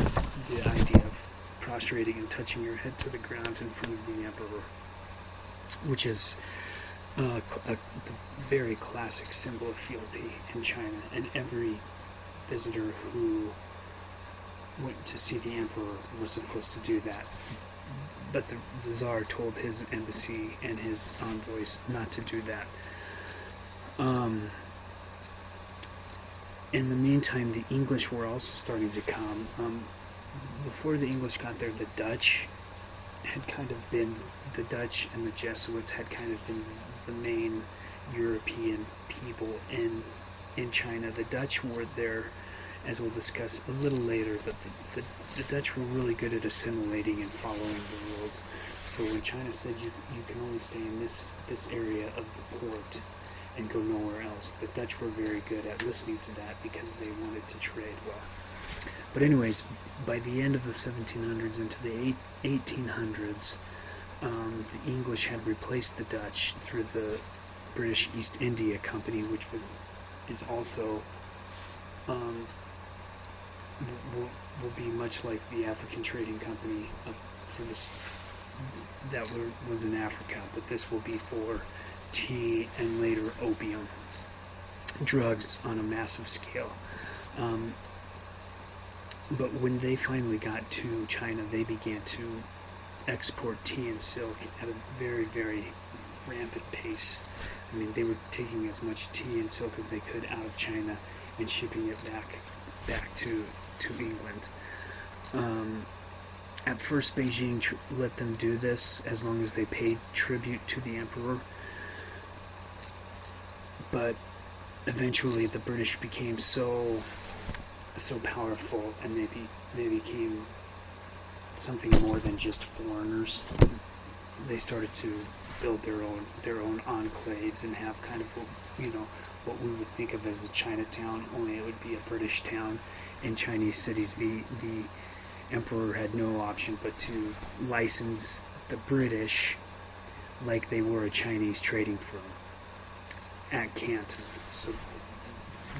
the idea of prostrating and touching your head to the ground in front of the emperor, which is the very classic symbol of fealty in China, and every visitor who went to see the emperor was supposed to do that. But the Tsar told his embassy and his envoys not to do that. In the meantime, the English were also starting to come. Before the English got there, the Dutch and the Jesuits had kind of been the main European people in China. The Dutch were there, as we'll discuss a little later, but the Dutch were really good at assimilating and following the rules. So when China said you can only stay in this area of the port and go nowhere else, the Dutch were very good at listening to that because they wanted to trade well. But anyways, by the end of the 1700s into the 1800s, the English had replaced the Dutch through the British East India Company, which is also will be much like the African Trading Company that was in Africa, but this will be for tea and later opium, drugs on a massive scale. But when they finally got to China, they began to export tea and silk at a very, very rampant pace. I mean, they were taking as much tea and silk as they could out of China and shipping it back to England. At first, Beijing let them do this as long as they paid tribute to the emperor. But eventually, the British became so powerful, and they became something more than just foreigners. They started to build their own enclaves and have kind of what we would think of as a Chinatown, only it would be a British town. In Chinese cities, the emperor had no option but to license the British like they were a Chinese trading firm at Canton. So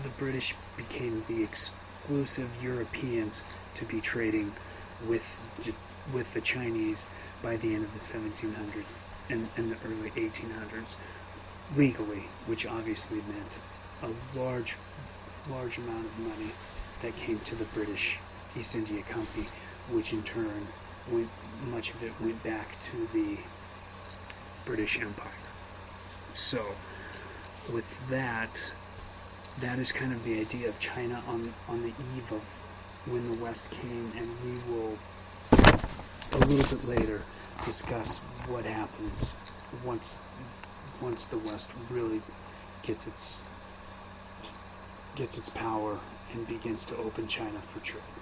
the British became the exclusive Europeans to be trading with with the Chinese by the end of the 1700s and the early 1800s, legally, which obviously meant a large amount of money that came to the British East India Company, which in turn much of it went back to the British Empire. So with that is kind of the idea of China on the eve of when the West came, and we will a little bit later discuss what happens once the West really gets its power and begins to open China for trade.